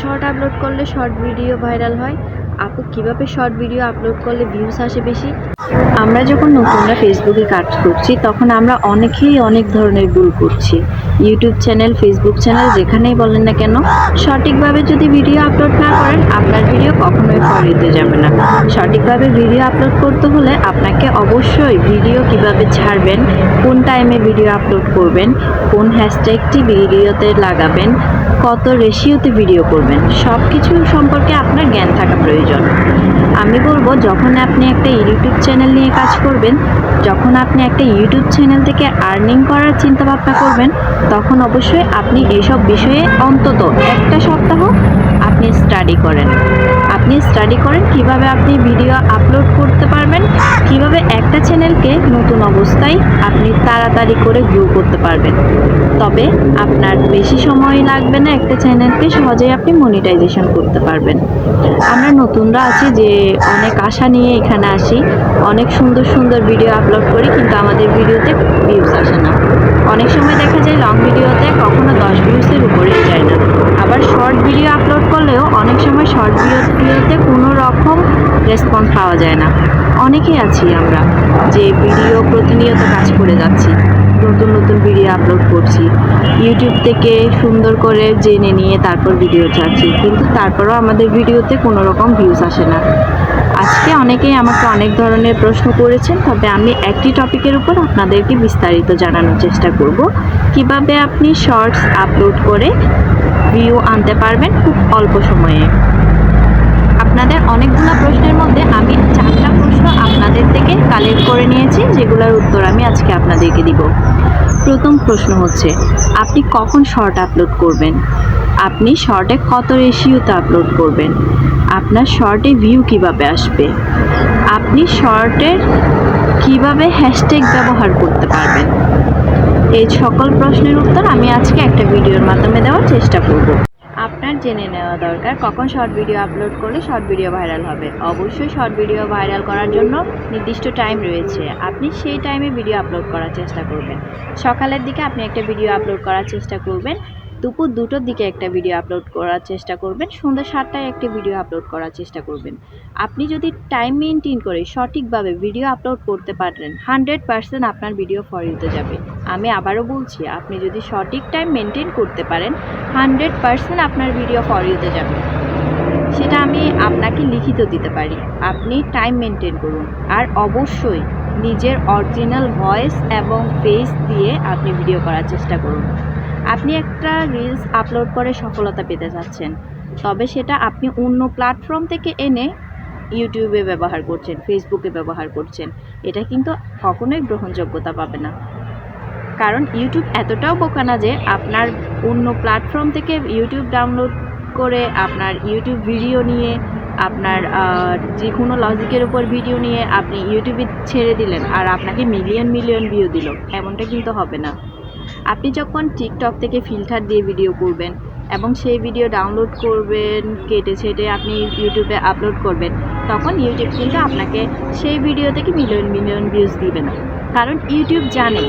Short upload করলে short video viral হয়? আপু কিভাবে শর্ট ভিডিও আপলোড করলে ভিউজ আসে বেশি? আমরা যখন নতুনরা ফেসবুকে কাজ করছি তখন আমরা অনেকেই অনেক ধরনের ভুল করছি। ইউটিউব চ্যানেল, ফেসবুক চ্যানেল যেখানেই বলেন না কেন, সঠিকভাবে যদি ভিডিও আপলোড না করেন আপনার ভিডিও কখনোই ফর ইউতে যাবে না। সঠিকভাবে ভিডিও আপলোড করতে হলে আপনাকে অবশ্যই ভিডিও কিভাবে ছাড়বেন, কোন টাইমে ভিডিও আপলোড করবেন, কোন হ্যাশট্যাগটি ভিডিওতে লাগাবেন, কত রেশিওতে ভিডিও করবেন, সব কিছু সম্পর্কে আপনার জ্ঞান থাকা প্রয়োজন। আমি বলবো যখন আপনি একটা ইউটিউব চ্যানেল নিয়ে কাজ করবেন, যখন আপনি একটা ইউটিউব চ্যানেল থেকে আর্নিং করার চিন্তা ভাবনা করবেন, তখন অবশ্যই আপনি এইসব বিষয়ে অন্তত একটা সপ্তাহ আপনি স্টাডি করেন। কিভাবে আপনি ভিডিও আপলোড করতে পারবেন, কিভাবে একটা চ্যানেলকে নতুন অবস্থায় আপনি তাড়াতাড়ি করে গ্রো করতে পারবেন। তবে আপনার বেশি সময় লাগবে না, একটা চ্যানেলকে সহজেই আপনি মনিটাইজেশন করতে পারবেন। আমরা নতুনরা আছি যে অনেক আশা নিয়ে এখানে আসি, অনেক সুন্দর সুন্দর ভিডিও আপলোড করি, কিন্তু আমাদের ভিডিওতে ভিউজ আসে না। অনেক সময় দেখা যায় লং ভিডিওতে কখনো 10 ভিউজের উপরেই যায় না। আবার শর্ট ভিডিও আপলোড করলেও অনেক সময় শর্ট ভিডিওতে কোনো রকম রেসপন্স পাওয়া যায় না। অনেকেই আছি আমরা যে ভিডিও প্রতিনিয়ত কাজ করে যাচ্ছি, নতুন নতুন ভিডিও আপলোড করছি, ইউটিউব থেকে সুন্দর করে জেনে নিয়ে তারপর ভিডিও ছাড়ছি, কিন্তু তারপরও আমাদের ভিডিওতে কোনো রকম ভিউজ আসে না। আজকে অনেকেই আমাকে অনেক ধরনের প্রশ্ন করেছেন, তবে আমি একটি টপিকের উপর আপনাদেরকে বিস্তারিত জানানোর চেষ্টা করব, কিভাবে আপনি শর্টস আপলোড করে ভিউ আনতে পারবেন খুব অল্প সময়ে। আপনাদের অনেকগুলো প্রশ্নের মধ্যে আমি 4টা প্রশ্ন আপনাদের থেকে কালেক্ট করে নিয়েছি, যেগুলোর উত্তর আমি আজকে আপনাদেরকে দিব। প্রথম প্রশ্ন হচ্ছে, আপনি কখন শর্ট আপলোড করবেন? আপনি শর্টে কত রেশিওতে আপলোড করবেন? আপনার শর্টে ভিউ কিভাবে আসবে? আপনি শর্টের কিভাবে হ্যাশট্যাগ ব্যবহার করতে পারবেন? এই সকল প্রশ্নের উত্তর আমি আজকে একটা ভিডিওর মাধ্যমে দেওয়ার চেষ্টা করব। আপনার জেনে নেওয়া দরকার কখন শর্ট ভিডিও আপলোড করলে শর্ট ভিডিও ভাইরাল হবে। অবশ্যই শর্ট ভিডিও ভাইরাল করার জন্য নির্দিষ্ট টাইম রয়েছে, আপনি সেই টাইমে ভিডিও আপলোড করার চেষ্টা করবেন। সকালের দিকে আপনি একটা ভিডিও আপলোড করার চেষ্টা করবেন, দুপুর 2টোর দিকে একটা ভিডিও আপলোড করার চেষ্টা করবেন, সন্ধ্যা 7টায় একটা ভিডিও আপলোড করার চেষ্টা করবেন। আপনি যদি টাইম মেনটেন করে সঠিকভাবে ভিডিও আপলোড করতে পারেন, 100% আপনার ভিডিও ফর ইউতে যাবে। আমি আবারও বলছি, আপনি যদি সঠিক টাইম মেনটেন করতে পারেন, 100% আপনার ভিডিও ফর ইউতে যাবে। সেটা আমি আপনাকে লিখিত দিতে পারি। আপনি টাইম মেনটেন করুন, আর অবশ্যই নিজের অরিজিনাল ভয়েস এবং ফেস দিয়ে আপনি ভিডিও করার চেষ্টা করুন। আপনি একটা রিলস আপলোড করে সফলতা পেতে যাচ্ছেন, তবে সেটা আপনি অন্য প্ল্যাটফর্ম থেকে এনে ইউটিউবে ব্যবহার করছেন, ফেসবুকে ব্যবহার করছেন, এটা কিন্তু কখনোই গ্রহণযোগ্যতা পাবে না। কারণ ইউটিউব এতটাও বোকা না যে আপনার অন্য প্ল্যাটফর্ম থেকে ইউটিউব ডাউনলোড করে আপনার ইউটিউব ভিডিও নিয়ে, আপনার যে কোনো লজিকের উপর ভিডিও নিয়ে আপনি ইউটিউবে ছেড়ে দিলেন আর আপনাকে মিলিয়ন মিলিয়ন ভিউ দিল, এমনটা কিন্তু হবে না। আপনি যখন টিকটক থেকে ফিল্টার দিয়ে ভিডিও করবেন এবং সেই ভিডিও ডাউনলোড করবেন, কেটে ছেটে আপনি ইউটিউবে আপলোড করবেন, তখন ইউটিউব কিন্তু আপনাকে সেই ভিডিও থেকে মিলিয়ন মিলিয়ন ভিউজ দিবে না। কারণ ইউটিউব জানে,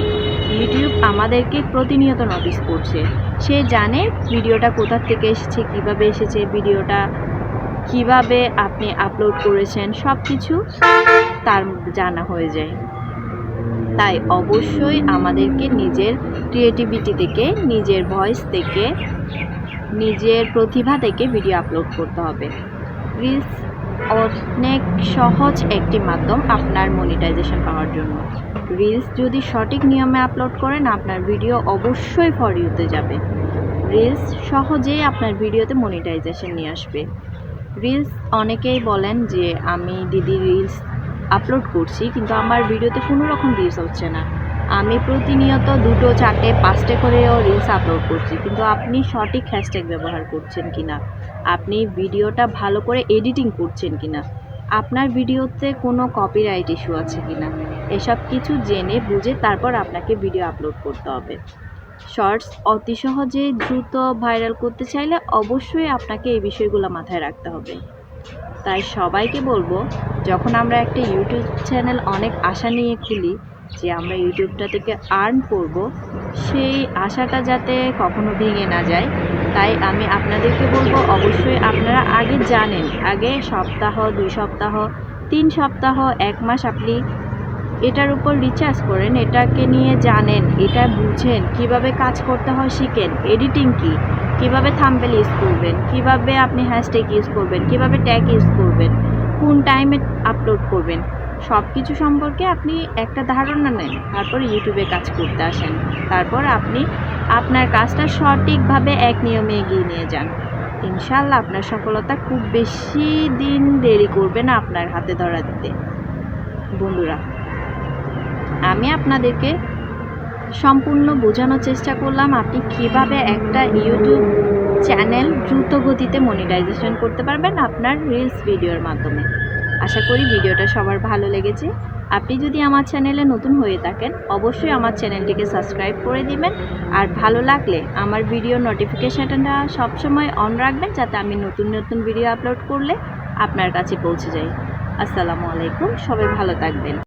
ইউটিউব আমাদেরকে প্রতিনিয়ত নোটিস করছে, সে জানে ভিডিওটা কোথা থেকে এসেছে, কিভাবে এসেছে, ভিডিওটা কিভাবে আপনি আপলোড করেছেন, সব কিছু তার জানা হয়ে যায়। তাই অবশ্যই আমাদেরকে নিজের ক্রিয়েটিভিটি থেকে, নিজের ভয়েস থেকে, নিজের প্রতিভা থেকে ভিডিও আপলোড করতে হবে। রিলস অনেক সহজ একটি মাধ্যম আপনার মনিটাইজেশন পাওয়ার জন্য। রিলস যদি সঠিক নিয়মে আপলোড করেন, আপনার ভিডিও অবশ্যই ফর ইউতে যাবে। রিলস সহজেই আপনার ভিডিওতে মনিটাইজেশন নিয়ে আসবে। রিলস অনেকেই বলেন যে আমি দিদি রিলস আপলোড করছি, কিন্তু আমার ভিডিওতে কোনো রকম ভিউজ হচ্ছে না। আমি প্রতিনিয়ত 2টো 4টে 5টে করেও রিলস আপলোড করছি, কিন্তু আপনি সঠিক হ্যাশট্যাগ ব্যবহার করছেন কিনা, আপনি ভিডিওটা ভালো করে এডিটিং করছেন কিনা, আপনার ভিডিওতে কোনো কপিরাইট ইস্যু আছে কিনা, এসব কিছু জেনে বুঝে তারপর আপনাকে ভিডিও আপলোড করতে হবে। শর্টস অতি সহজে দ্রুত ভাইরাল করতে চাইলে অবশ্যই আপনাকে এই বিষয়গুলো মাথায় রাখতে হবে। তাই সবাইকে বলবো, যখন আমরা একটা ইউটিউব চ্যানেল অনেক আশা নিয়ে খুলি যে আমরা ইউটিউবটা থেকে আর্ন করব, সেই আশাটা যাতে কখনো ভেঙে না যায়, তাই আমি আপনাদেরকে বলবো অবশ্যই আপনারা আগে জানেন, আগে সপ্তাহ 2 সপ্তাহ 3 সপ্তাহ 1 মাস আপনি এটার উপর রিচার্জ করেন, এটাকে নিয়ে জানেন, এটা বুঝেন, কিভাবে কাজ করতে হয় শিখেন, এডিটিং কি, কিভাবে থাম্বনেল ইউজ করবেন, কিভাবে আপনি হ্যাশট্যাগ ইউজ করবেন, কিভাবে ট্যাগ ইউজ করবেন, কোন টাইমে আপলোড করবেন, সব কিছু সম্পর্কে আপনি একটা ধারণা নেন। তারপর ইউটিউবে কাজ করতে আসেন। তারপর আপনি আপনার কাজটা সঠিকভাবে এক নিয়মে এগিয়ে নিয়ে যান। ইনশাআল্লাহ আপনার সফলতা খুব বেশি দিন দেরি করবে না আপনার হাতে ধরা দিতে। বন্ধুরা, আমি আপনাদেরকে সম্পূর্ণ বোঝানোর চেষ্টা করলাম আপনি কিভাবে একটা ইউটিউব চ্যানেল দ্রুত গতিতে মনিটাইজেশন করতে পারবেন আপনার রিলস ভিডিওর মাধ্যমে। আশা করি ভিডিওটা সবার ভালো লেগেছে। আপনি যদি আমার চ্যানেলে নতুন হয়ে থাকেন অবশ্যই আমার চ্যানেলটিকে সাবস্ক্রাইব করে দিবেন, আর ভালো লাগলে আমার ভিডিও নোটিফিকেশনটা সবসময় অন রাখবেন যাতে আমি নতুন নতুন ভিডিও আপলোড করলে আপনার কাছে পৌঁছে যায়। আসসালামু আলাইকুম, সবাই ভালো থাকবেন।